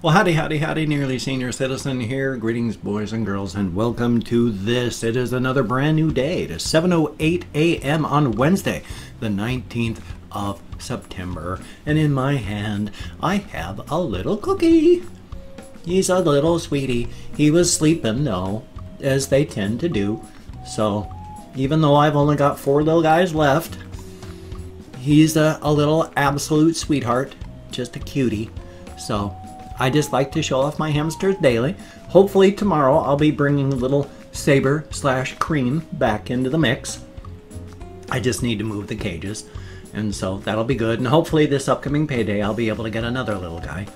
Well, howdy, howdy, howdy, nearly senior citizen here. Greetings, boys and girls, and welcome to this. It is another brand new day. It is 7:08 a.m. on Wednesday, the 19th of September. And in my hand, I have a little cookie. He's a little sweetie. He was sleeping, though, as they tend to do. So, even though I've only got 4 little guys left, he's a little absolute sweetheart. Just a cutie. So, I just like to show off my hamsters daily. Hopefully tomorrow I'll be bringing little Saber / Cream back into the mix. I just need to move the cages, and so that'll be good. And hopefully this upcoming payday I'll be able to get another little guy.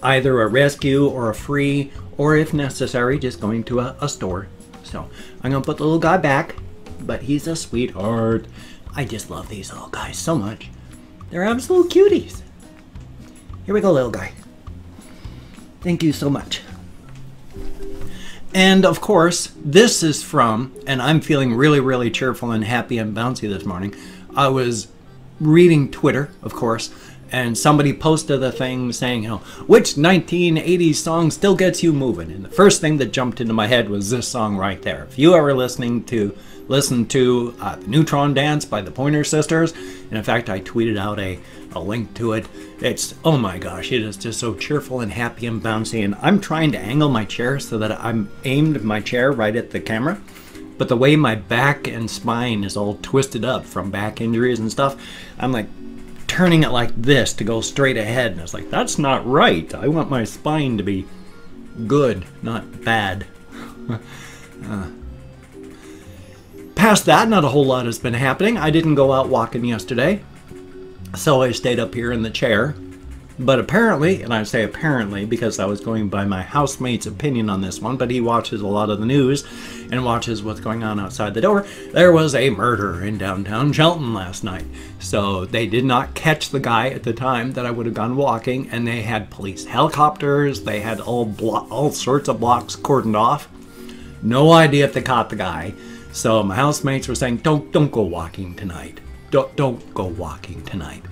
Either a rescue or a free, or if necessary, just going to a store. So I'm going to put the little guy back, but he's a sweetheart. I just love these little guys so much. They're absolute cuties. Here we go, little guy. Thank you so much. And of course, this is from, and I'm feeling really, really cheerful and happy and bouncy this morning. I was reading Twitter, of course, and somebody posted a thing saying, which 1980s song still gets you moving? And the first thing that jumped into my head was this song right there. If you ever listen to the Neutron Dance by the Pointer Sisters, and in fact I tweeted out a link to it. It's, oh my gosh, it is just so cheerful and happy and bouncy. And I'm trying to angle my chair so that I'm aimed my chair right at the camera. But the way my back and spine is all twisted up from back injuries and stuff, I'm like turning it like this to go straight ahead. And it's like, that's not right. I want my spine to be good, not bad. Past that, not a whole lot has been happening. I didn't go out walking yesterday, so I stayed up here in the chair. But apparently, and I say apparently because I was going by my housemate's opinion on this one, but he watches a lot of the news and watches what's going on outside the door, there was a murder in downtown Shelton last night. So they did not catch the guy at the time that I would have gone walking, and they had police helicopters, they had all sorts of blocks cordoned off. No idea if they caught the guy. So my housemates were saying, don't go walking tonight. Don't go walking tonight.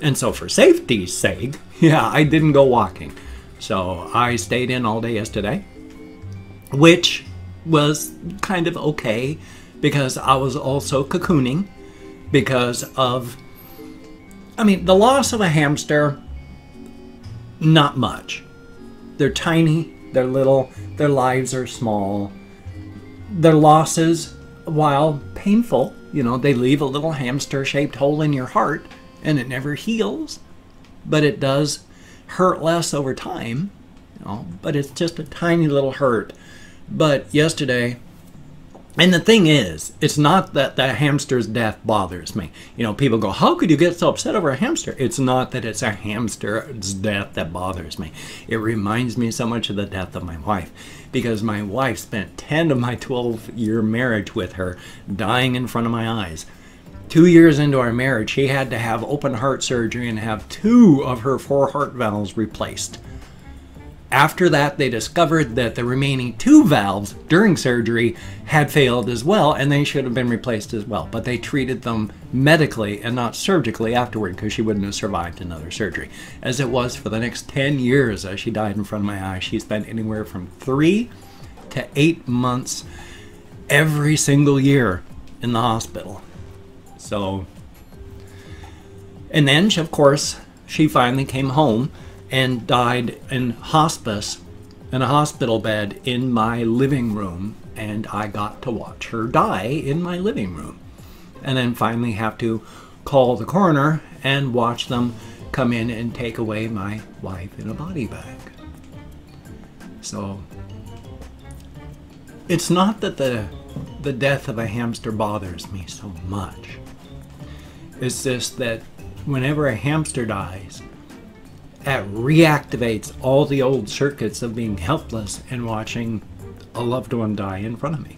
And so for safety's sake, yeah, I didn't go walking. So I stayed in all day yesterday, which was kind of okay because I was also cocooning because of, the loss of a hamster, not much. They're tiny, they're little, their lives are small. Their losses, while painful, they leave a little hamster-shaped hole in your heart, and it never heals, but it does hurt less over time, but it's just a tiny little hurt. But yesterday, and the thing is, it's not that the hamster's death bothers me. People go, how could you get so upset over a hamster? It's not that it's a hamster's death that bothers me. It reminds me so much of the death of my wife, because my wife spent 10 of my 12-year marriage with her dying in front of my eyes. 2 years into our marriage, she had to have open heart surgery and have 2 of her 4 heart valves replaced. After that, they discovered that the remaining 2 valves during surgery had failed as well, and they should have been replaced as well. But they treated them medically and not surgically afterward, because she wouldn't have survived another surgery. As it was for the next 10 years as she died in front of my eyes, she spent anywhere from 3 to 8 months every single year in the hospital. So, and then, of course, she finally came home and died in hospice, in a hospital bed in my living room, and I got to watch her die in my living room. And then finally have to call the coroner and watch them come in and take away my wife in a body bag. So, it's not that the death of a hamster bothers me so much. It's just that whenever a hamster dies, it reactivates all the old circuits of being helpless and watching a loved one die in front of me.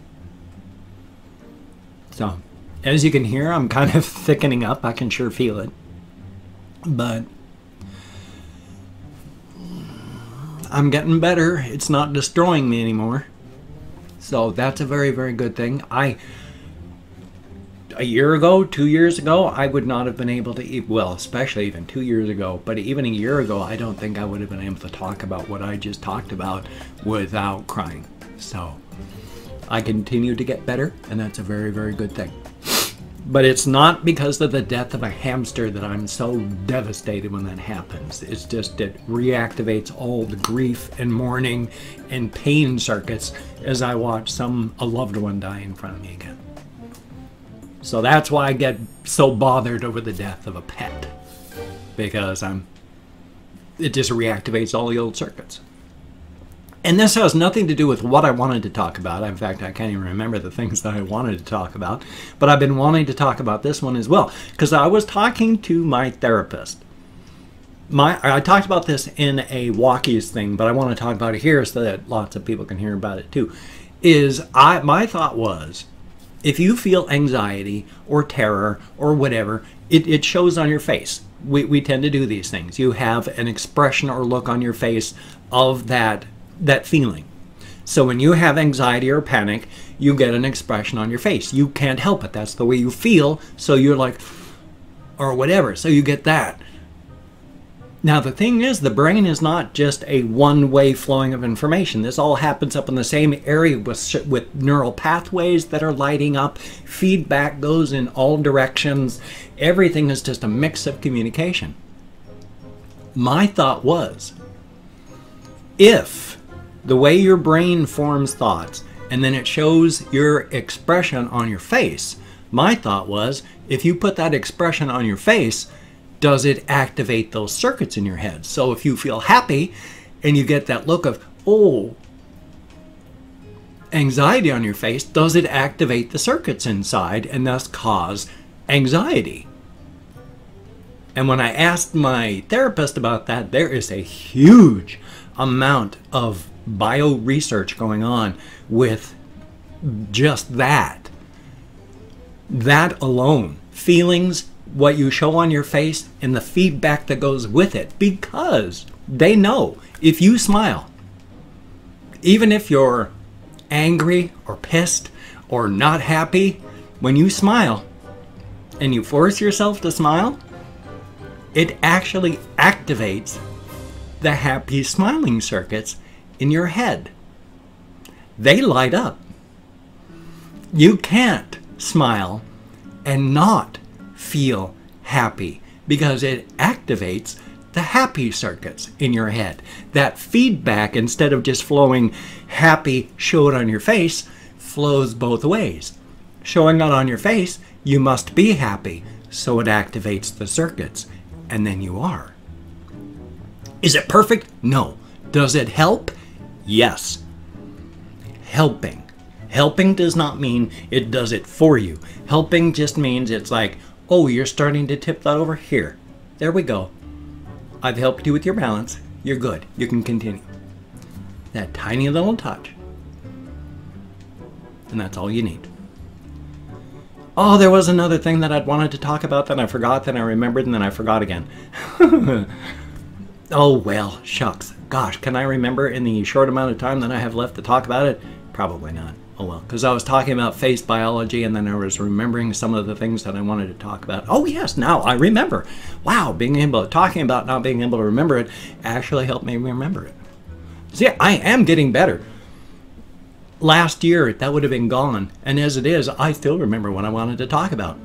So, as you can hear, I'm kind of thickening up. I can sure feel it. But I'm getting better. It's not destroying me anymore. So that's a very, very good thing. a year ago, 2 years ago, I would not have been able to eat, well, especially even 2 years ago, but even a year ago, I don't think I would have been able to talk about what I just talked about without crying. So I continue to get better, and that's a very, very good thing. But it's not because of the death of a hamster that I'm so devastated when that happens. It's just it reactivates all the grief and mourning and pain circuits as I watch a loved one die in front of me again. So that's why I get so bothered over the death of a pet, because it just reactivates all the old circuits. And this has nothing to do with what I wanted to talk about. In fact, I can't even remember the things that I wanted to talk about. But I've been wanting to talk about this one as well, because I was talking to my therapist. I talked about this in a Walkies thing, but I want to talk about it here so that lots of people can hear about it too. My thought was, if you feel anxiety or terror or whatever, it shows on your face. We tend to do these things. You have an expression or look on your face of that feeling. So when you have anxiety or panic, you get an expression on your face. You can't help it. That's the way you feel. So you're like, or whatever. So you get that. Now the thing is, the brain is not just a one-way flowing of information. This all happens up in the same area with neural pathways that are lighting up. Feedback goes in all directions. Everything is just a mix of communication. My thought was, if the way your brain forms thoughts and then it shows your expression on your face, my thought was, if you put that expression on your face, does it activate those circuits in your head? So if you feel happy and you get that look of, oh, anxiety on your face, does it activate the circuits inside and thus cause anxiety? And when I asked my therapist about that, there is a huge amount of bio research going on with just that. That alone. Feelings, what you show on your face, and the feedback that goes with it. Because they know if you smile, even if you're angry or pissed or not happy, when you smile and you force yourself to smile, it actually activates the happy smiling circuits in your head. They light up. You can't smile and not feel happy because it activates the happy circuits in your head. That feedback, instead of just flowing happy, show it on your face, flows both ways. Showing it on your face, you must be happy, so it activates the circuits, and then you are. Is it perfect? No. Does it help? Yes. Helping. Helping does not mean it does it for you. Helping just means it's like, oh, you're starting to tip that over here. There we go. I've helped you with your balance. You're good. You can continue. That tiny little touch. And that's all you need. Oh, there was another thing that I'd wanted to talk about that I forgot, then I remembered, and then I forgot again. Oh, well, shucks. Gosh, can I remember in the short amount of time that I have left to talk about it? Probably not. Oh, well, because I was talking about face biology, and then I was remembering some of the things that I wanted to talk about. Oh, yes, now I remember. Wow, talking about not being able to remember it actually helped me remember it. See, I am getting better. Last year, that would have been gone, and as it is, I still remember what I wanted to talk about.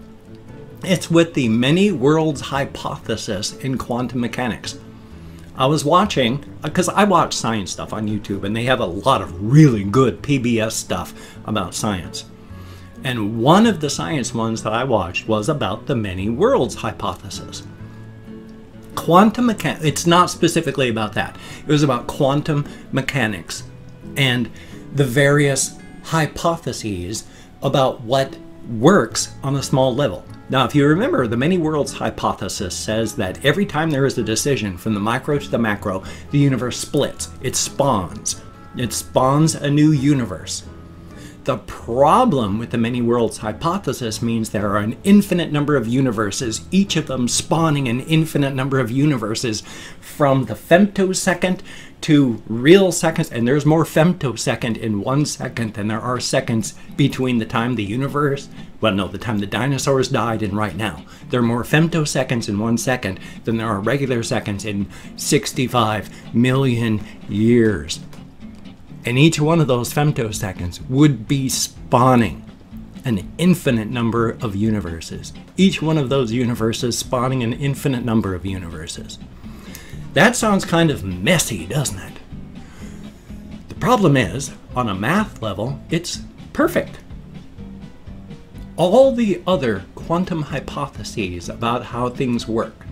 It's with the many worlds hypothesis in quantum mechanics. I was watching, because I watch science stuff on YouTube, and they have a lot of really good PBS stuff about science. And one of the science ones that I watched was about the many worlds hypothesis. Quantum mechanics, it's not specifically about that. It was about quantum mechanics and the various hypotheses about what works on a small level. Now, if you remember, the many worlds hypothesis says that every time there is a decision from the micro to the macro, the universe splits. It spawns. It spawns a new universe. The problem with the many worlds hypothesis means there are an infinite number of universes, each of them spawning an infinite number of universes from the femtosecond to real seconds, and there's more femtosecond in 1 second than there are seconds between the time the universe, well, no, the time the dinosaurs died and right now. There are more femtoseconds in 1 second than there are regular seconds in 65 million years. And each one of those femtoseconds would be spawning an infinite number of universes. Each one of those universes spawning an infinite number of universes. That sounds kind of messy, doesn't it? The problem is, on a math level, it's perfect. All the other quantum hypotheses about how things work,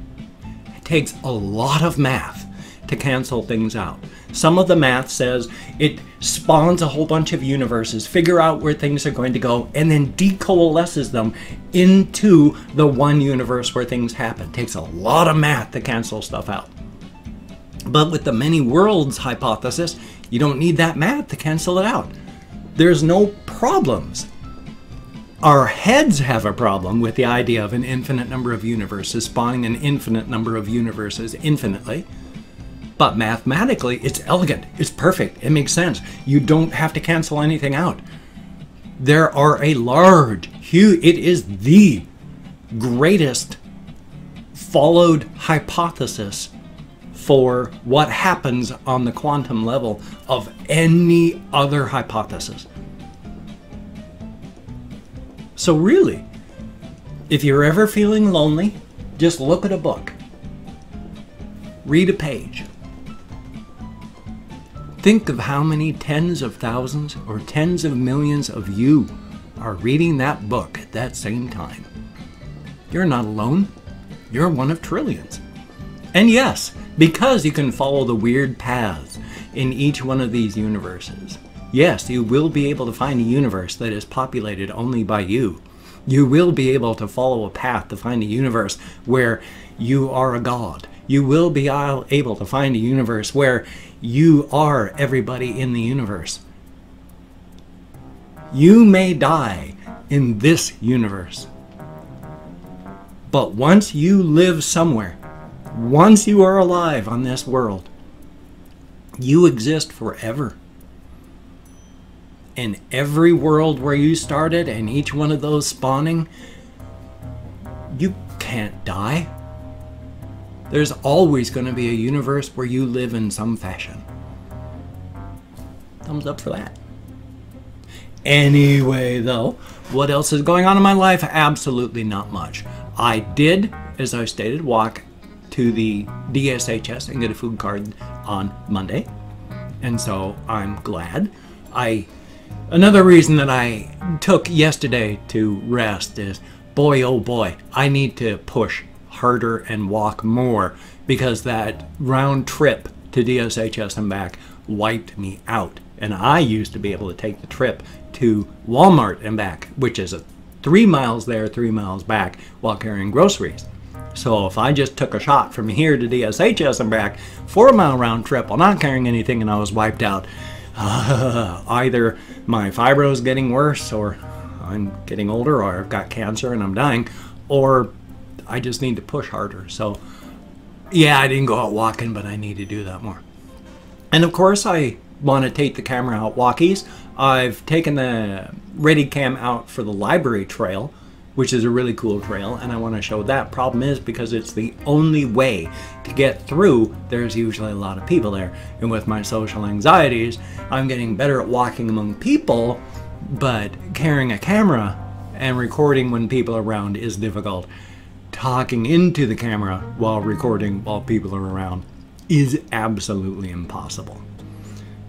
it takes a lot of math to cancel things out. Some of the math says it spawns a whole bunch of universes, figure out where things are going to go, and then decoalesces them into the one universe where things happen. It takes a lot of math to cancel stuff out. But with the many worlds hypothesis, you don't need that math to cancel it out. There's no problems. Our heads have a problem with the idea of an infinite number of universes spawning an infinite number of universes infinitely. But mathematically, it's elegant, it's perfect, it makes sense. You don't have to cancel anything out. There are a large, huge, it is the greatest followed hypothesis for what happens on the quantum level of any other hypothesis. So really, if you're ever feeling lonely, just look at a book. Read a page. Think of how many tens of thousands or tens of millions of you are reading that book at that same time. You're not alone. You're one of trillions. And yes, because you can follow the weird paths in each one of these universes, yes, you will be able to find a universe that is populated only by you. You will be able to follow a path to find a universe where you are a god. You will be able to find a universe where you are everybody in the universe. You may die in this universe, but once you live somewhere, once you are alive on this world, you exist forever. In every world where you started and each one of those spawning, you can't die. There's always going to be a universe where you live in some fashion. Thumbs up for that. Anyway, though, what else is going on in my life? Absolutely not much. I did, as I stated, walk to the DSHS and get a food card on Monday. And so I'm glad. Another reason that I took yesterday to rest is, boy, oh boy, I need to push harder and walk more because that round trip to DSHS and back wiped me out. And I used to be able to take the trip to Walmart and back, which is 3 miles there, 3 miles back, while carrying groceries. So if I just took a shot from here to DSHS and back, 4-mile round trip while not carrying anything and I was wiped out, either my fibro is getting worse, or I'm getting older, or I've got cancer and I'm dying, or I just need to push harder. So yeah, I didn't go out walking, but I need to do that more. And of course, I want to take the camera out walkies. I've taken the Readycam out for the library trail, which is a really cool trail, and I want to show that. Problem is, because it's the only way to get through, there's usually a lot of people there. And with my social anxieties, I'm getting better at walking among people, but carrying a camera and recording when people are around is difficult. Talking into the camera while recording while people are around is absolutely impossible.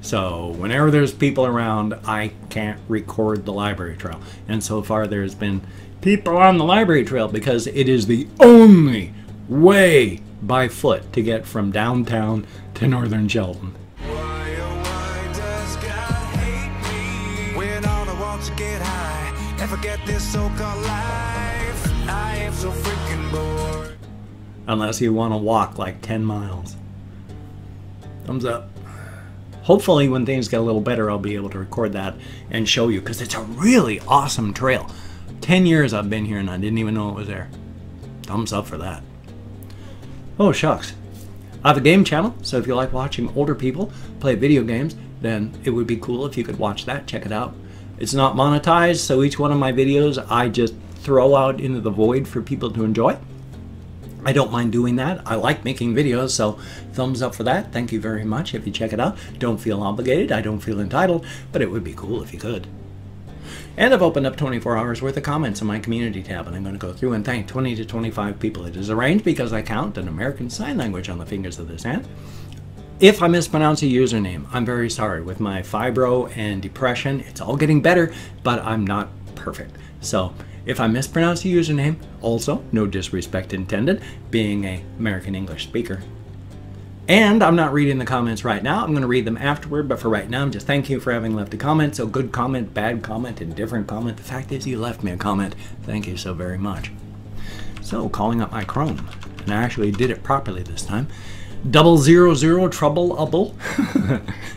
So whenever there's people around, I can't record the library trail. And so far there's been people on the library trail because it is the only way by foot to get from downtown to northern Shelton. Why, oh, why does God hate me when all I want to get high? Never get this so-called life. I am so freaking bored. Unless you want to walk like 10 miles. Thumbs up. Hopefully when things get a little better, I'll be able to record that and show you, because it's a really awesome trail. 10 years I've been here and I didn't even know it was there. Thumbs up for that. Oh shucks. I have a game channel, so if you like watching older people play video games, then it would be cool if you could watch that. Check it out. It's not monetized, so each one of my videos I just throw out into the void for people to enjoy. I don't mind doing that. I like making videos, so thumbs up for that. Thank you very much if you check it out. Don't feel obligated. I don't feel entitled, but it would be cool if you could. And I've opened up 24 hours worth of comments in my community tab, and I'm going to go through and thank 20 to 25 people. It is arranged because I count an American Sign Language on the fingers of this hand. If I mispronounce a username, I'm very sorry. With my fibro and depression, it's all getting better, but I'm not perfect. So if I mispronounce a username, also, no disrespect intended, being an American English speaker. And I'm not reading the comments right now. I'm going to read them afterward, but for right now, just thank you for having left a comment. So good comment, bad comment, indifferent comment. The fact is you left me a comment. Thank you so very much. So calling up my Chrome, and I actually did it properly this time. 000 trouble.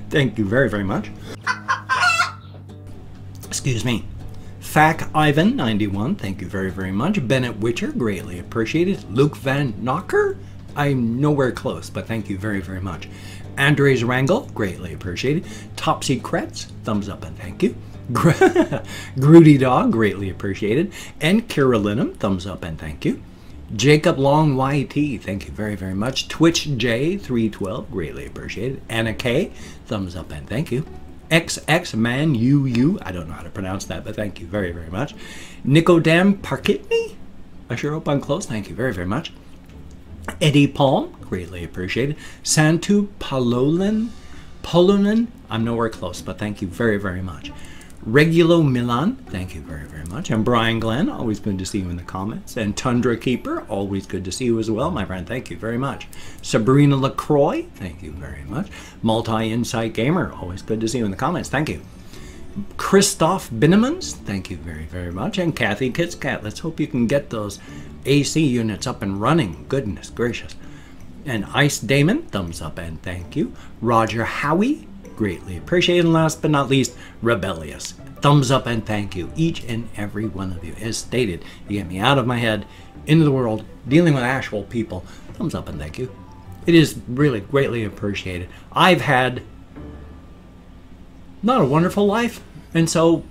Thank you very, very much. Excuse me. Fac Ivan 91, thank you very, very much. Bennett Witcher, greatly appreciated. Luke Van Knocker, I'm nowhere close, but thank you very, very much. Andres Wrangle, greatly appreciated. Topsy Kretz, thumbs up and thank you. Groody Dog, greatly appreciated. And Carolinum, thumbs up and thank you. Jacob Long YT, thank you very, very much. Twitch J 312, greatly appreciated. Anna K, thumbs up and thank you. XX Man UU, I don't know how to pronounce that, but thank you very, very much. Nicodem Parkitney, I sure hope I'm close, thank you very, very much. Eddie Palm, greatly appreciated. Santu Polonen, I'm nowhere close, but thank you very, very much. Regulo Milan, thank you very, very much. And Brian Glenn, always good to see you in the comments. And Tundra Keeper, always good to see you as well, my friend. Thank you very much. Sabrina LaCroix, thank you very much. Multi-Insight Gamer, always good to see you in the comments. Thank you. Christoph Binemans, thank you very, very much. And Kathy Kitscat, let's hope you can get those AC units up and running. Goodness gracious. And Ice Damon, thumbs up and thank you. Roger Howie, greatly appreciated. And last but not least, Rebellious, thumbs up and thank you. Each and every one of you. As stated, you get me out of my head, into the world, dealing with actual people. Thumbs up and thank you. It is really greatly appreciated. I've had not a wonderful life, and so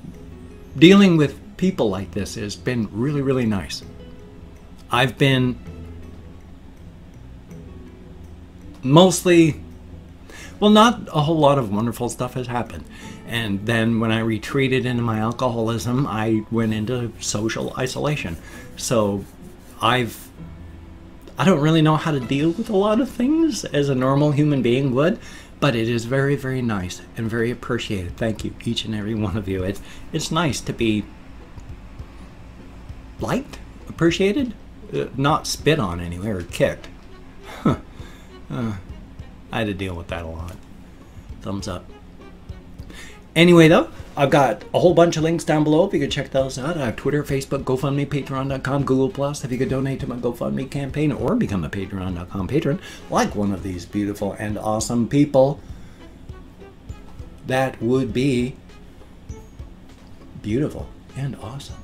dealing with people like this has been really, really nice. I've been mostly, well, not a whole lot of wonderful stuff has happened. And then when I retreated into my alcoholism, I went into social isolation. So I don't really know how to deal with a lot of things as a normal human being would, but it is very, very nice and very appreciated. Thank you, each and every one of you. It's nice to be liked, appreciated, not spit on anywhere or kicked. Huh. I had to deal with that a lot. Thumbs up. Anyway, though, I've got a whole bunch of links down below if you could check those out. I have Twitter, Facebook, GoFundMe, Patreon.com, Google+. If you could donate to my GoFundMe campaign or become a Patreon.com patron, like one of these beautiful and awesome people, that would be beautiful and awesome.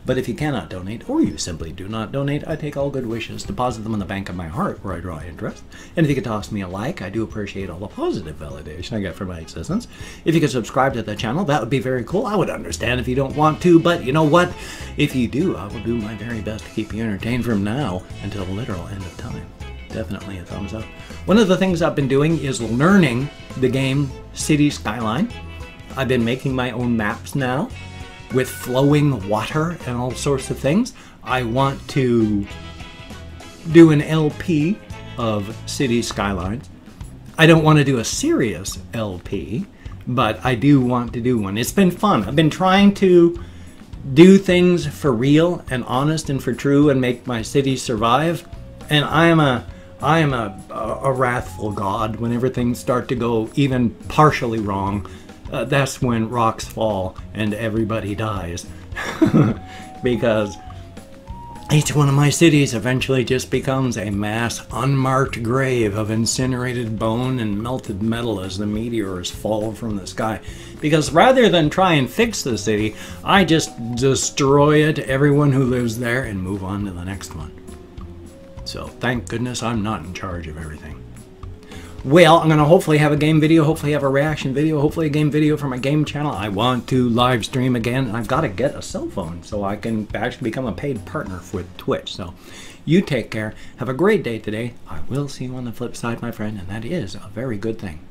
But if you cannot donate, or you simply do not donate, I take all good wishes, deposit them in the bank of my heart where I draw interest. And if you could toss me a like, I do appreciate all the positive validation I get for my existence. If you could subscribe to the channel, that would be very cool. I would understand if you don't want to, but you know what? If you do, I will do my very best to keep you entertained from now until the literal end of time. Definitely a thumbs up. One of the things I've been doing is learning the game City Skyline. I've been making my own maps now, with flowing water and all sorts of things. I want to do an LP of City Skylines. I don't want to do a serious LP, but I do want to do one. It's been fun. I've been trying to do things for real and honest and for true and make my city survive. And I am a wrathful god. Whenever things start to go even partially wrong, that's when rocks fall and everybody dies. Because each one of my cities eventually just becomes a mass unmarked grave of incinerated bone and melted metal as the meteors fall from the sky. Because rather than try and fix the city, I just destroy it, everyone who lives there, and move on to the next one. So thank goodness I'm not in charge of everything. Well, I'm going to hopefully have a game video, hopefully have a reaction video, hopefully a game video for my game channel. I want to live stream again, and I've got to get a cell phone so I can actually become a paid partner with Twitch. So you take care. Have a great day today. I will see you on the flip side, my friend, and that is a very good thing.